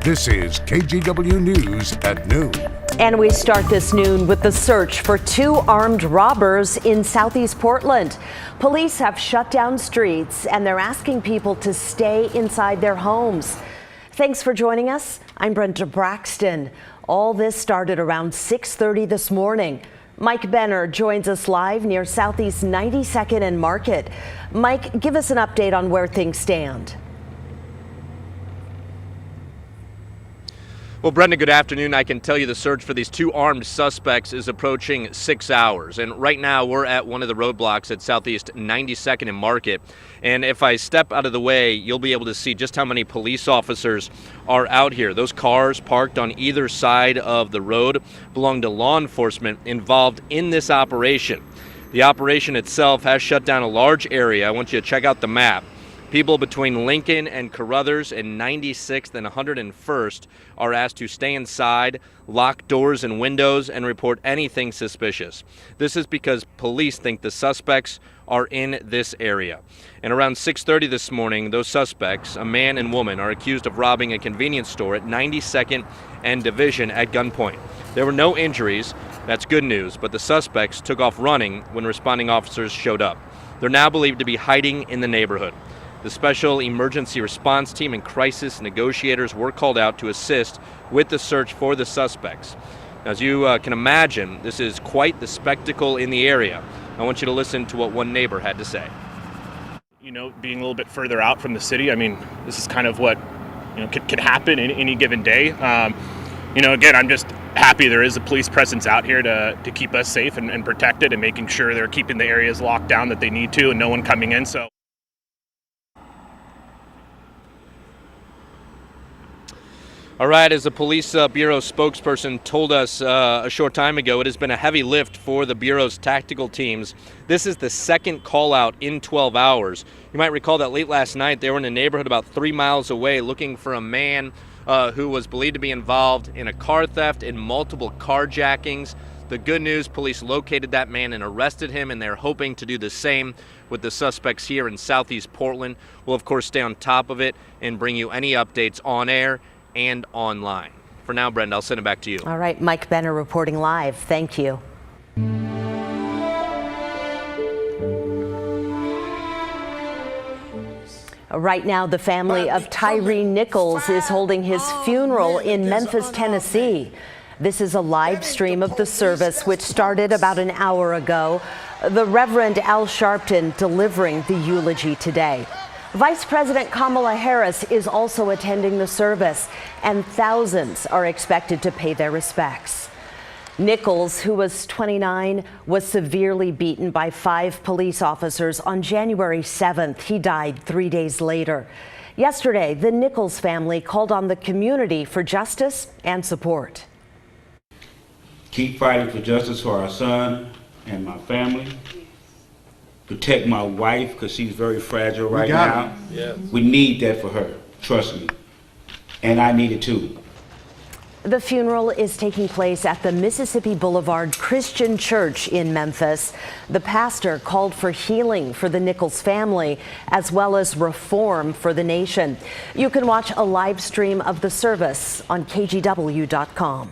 This is KGW News at noon. And we start this noon with the search for two armed robbers in southeast Portland. Police have shut down streets and they're asking people to stay inside their homes. Thanks for joining us. I'm Brenda Braxton. All this started around 6:30 this morning. Mike Benner joins us live near Southeast 92nd and Market. Mike, give us an update on where things stand. Well, Brenda, good afternoon. I can tell you the search for these two armed suspects is approaching 6 hours. And right now we're at one of the roadblocks at Southeast 92nd and Market. And if I step out of the way, you'll be able to see just how many police officers are out here. Those cars parked on either side of the road belong to law enforcement involved in this operation. The operation itself has shut down a large area. I want you to check out the map. People between Lincoln and Carruthers and 96th and 101st are asked to stay inside, lock doors and windows, and report anything suspicious. This is because police think the suspects are in this area. And around 6:30 this morning, those suspects, a man and woman, are accused of robbing a convenience store at 92nd and Division at gunpoint. There were no injuries. That's good news, but the suspects took off running when responding officers showed up. They're now believed to be hiding in the neighborhood. The Special Emergency Response Team and crisis negotiators were called out to assist with the search for the suspects. Now, as you can imagine, this is quite the spectacle in the area. I want you to listen to what one neighbor had to say. You know, being a little bit further out from the city, I mean, this is kind of what, could happen in any given day. Again, I'm just happy there is a police presence out here to keep us safe and protected and making sure they're keeping the areas locked down that they need to and no one coming in. So. All right, as the Police Bureau spokesperson told us a short time ago, it has been a heavy lift for the Bureau's tactical teams. This is the second call out in 12 hours. You might recall that late last night they were in a neighborhood about 3 miles away looking for a man who was believed to be involved in a car theft and multiple carjackings. The good news, police located that man and arrested him, and they're hoping to do the same with the suspects here in southeast Portland. We'll, of course, stay on top of it and bring you any updates on air and online. For now, Brenda, I'll send it back to you. All right, Mike Benner reporting live. Thank you. Right now, the family of Tyree Nichols is holding his funeral in Memphis, Tennessee. This is a live stream of the service, which started about an hour ago. The Reverend Al Sharpton delivering the eulogy today. Vice President Kamala Harris is also attending the service, and thousands are expected to pay their respects. Nichols, who was 29, was severely beaten by 5 police officers on January 7th. He died 3 days later. Yesterday, the Nichols family called on the community for justice and support. Keep fighting for justice for our son and my family. Protect my wife because she's very fragile right now. Yes. We need that for her, trust me. And I need it too. The funeral is taking place at the Mississippi Boulevard Christian Church in Memphis. The pastor called for healing for the Nichols family as well as reform for the nation. You can watch a live stream of the service on KGW.com.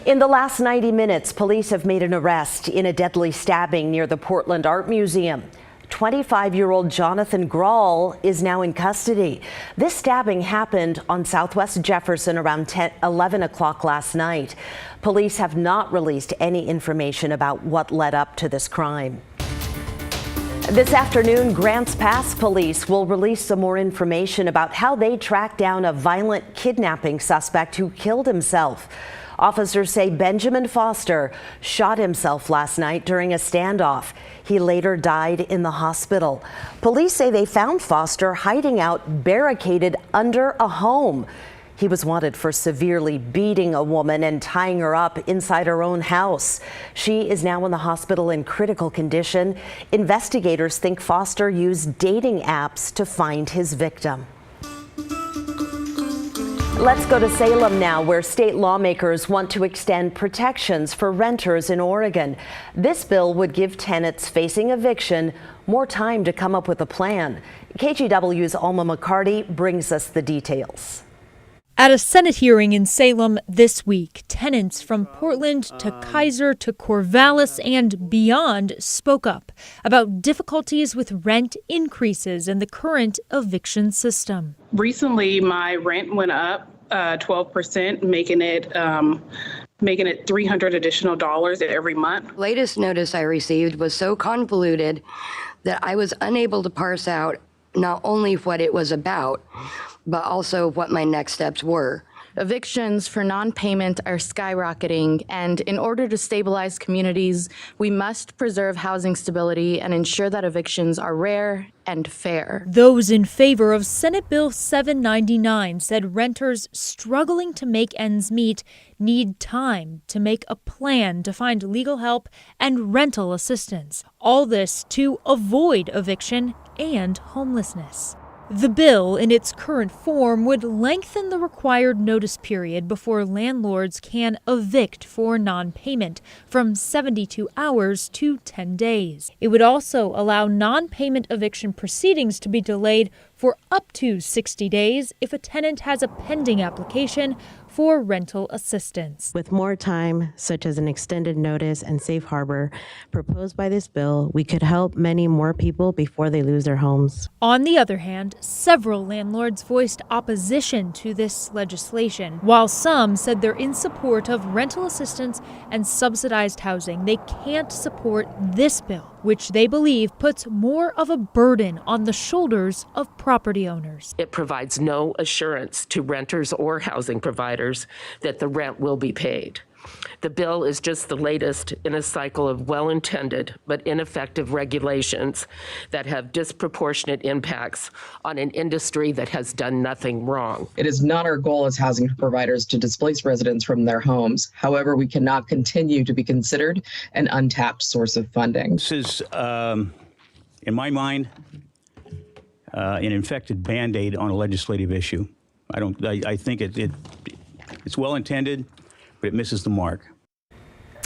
In the last 90 minutes, police have made an arrest in a deadly stabbing near the Portland Art Museum. 25-year-old Jonathan Grawl is now in custody. This stabbing happened on Southwest Jefferson around 11 o'clock last night. Police have not released any information about what led up to this crime. This afternoon, Grants Pass police will release some more information about how they tracked down a violent kidnapping suspect who killed himself. Officers say Benjamin Foster shot himself last night during a standoff. He later died in the hospital. Police say they found Foster hiding out barricaded under a home. He was wanted for severely beating a woman and tying her up inside her own house. She is now in the hospital in critical condition. Investigators think Foster used dating apps to find his victim. Let's go to Salem now, where state lawmakers want to extend protections for renters in Oregon. This bill would give tenants facing eviction more time to come up with a plan. KGW's Alma McCarty brings us the details. At a Senate hearing in Salem this week, tenants from Portland to Kaiser to Corvallis and beyond spoke up about difficulties with rent increases in the current eviction system. Recently, my rent went up 12%, making it $300 additional every month. Latest notice I received was so convoluted that I was unable to parse out not only what it was about, but also what my next steps were. Evictions for non-payment are skyrocketing, and in order to stabilize communities, we must preserve housing stability and ensure that evictions are rare and fair. Those in favor of Senate Bill 799 said renters struggling to make ends meet need time to make a plan to find legal help and rental assistance. All this to avoid eviction and homelessness. The bill, in its current form, would lengthen the required notice period before landlords can evict for non-payment from 72 hours to 10 days. It would also allow non-payment eviction proceedings to be delayed for up to 60 days if a tenant has a pending application for rental assistance. With more time, such as an extended notice and safe harbor proposed by this bill, we could help many more people before they lose their homes. On the other hand, several landlords voiced opposition to this legislation. While some said they're in support of rental assistance and subsidized housing, they can't support this bill, which they believe puts more of a burden on the shoulders of property owners. It provides no assurance to renters or housing providers that the rent will be paid. The bill is just the latest in a cycle of well-intended but ineffective regulations that have disproportionate impacts on an industry that has done nothing wrong. It is not our goal as housing providers to displace residents from their homes. However, we cannot continue to be considered an untapped source of funding. This is, in my mind, an infected Band-Aid on a legislative issue. I think it's well-intended, but it misses the mark.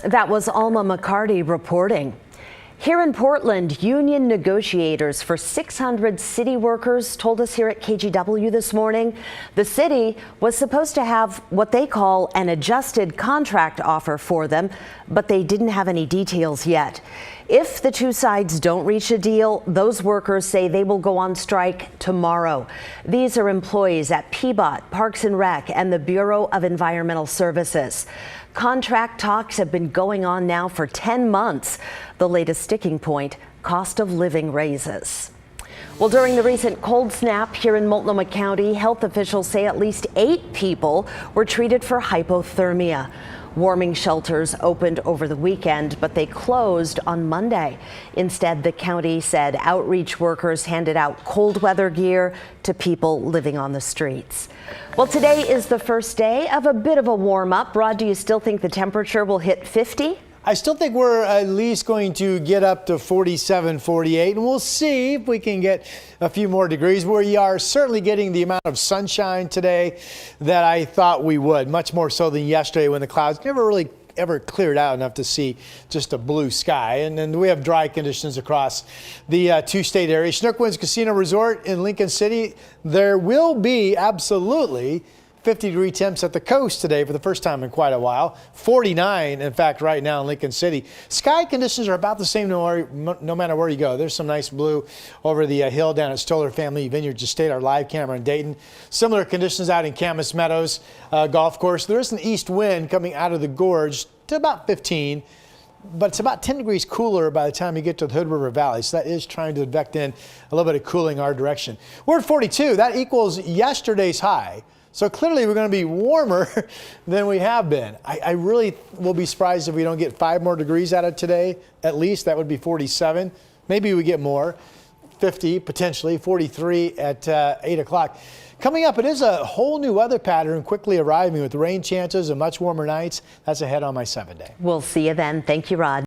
That was Alma McCarty reporting. Here in Portland, union negotiators for 600 city workers told us here at KGW this morning the city was supposed to have what they call an adjusted contract offer for them, but they didn't have any details yet. If the two sides don't reach a deal, those workers say they will go on strike tomorrow. These are employees at PBOT, Parks and Rec, and the Bureau of Environmental Services. Contract talks have been going on now for 10 months. The latest sticking point, cost of living raises. Well, during the recent cold snap here in Multnomah County, health officials say at least 8 people were treated for hypothermia. Warming shelters opened over the weekend, but they closed on Monday. Instead, the county said outreach workers handed out cold weather gear to people living on the streets. Well, today is the first day of a bit of a warm up. Rod, do you still think the temperature will hit 50? I still think we're at least going to get up to 47, 48, and we'll see if we can get a few more degrees. We are certainly getting the amount of sunshine today that I thought we would, much more so than yesterday when the clouds never really ever cleared out enough to see just a blue sky. And then we have dry conditions across the two state areas. Chinook Winds Casino Resort in Lincoln City, there will be absolutely 50-degree temps at the coast today for the first time in quite a while. 49, in fact, right now in Lincoln City. Sky conditions are about the same no matter where you go. There's some nice blue over the hill down at Stoller Family Vineyard. Just stayed our live camera in Dayton. Similar conditions out in Camas Meadows Golf Course. There is an east wind coming out of the gorge to about 15. But it's about 10 degrees cooler by the time you get to the Hood River Valley. So that is trying to advect in a little bit of cooling our direction. We're at 42. That equals yesterday's high. So clearly we're going to be warmer than we have been. I really will be surprised if we don't get 5 more degrees out of today. At least that would be 47. Maybe we get more. 50, potentially 43 at 8 o'clock. Coming up, it is a whole new weather pattern quickly arriving with rain chances and much warmer nights. That's ahead on my 7-day. We'll see you then. Thank you, Rod.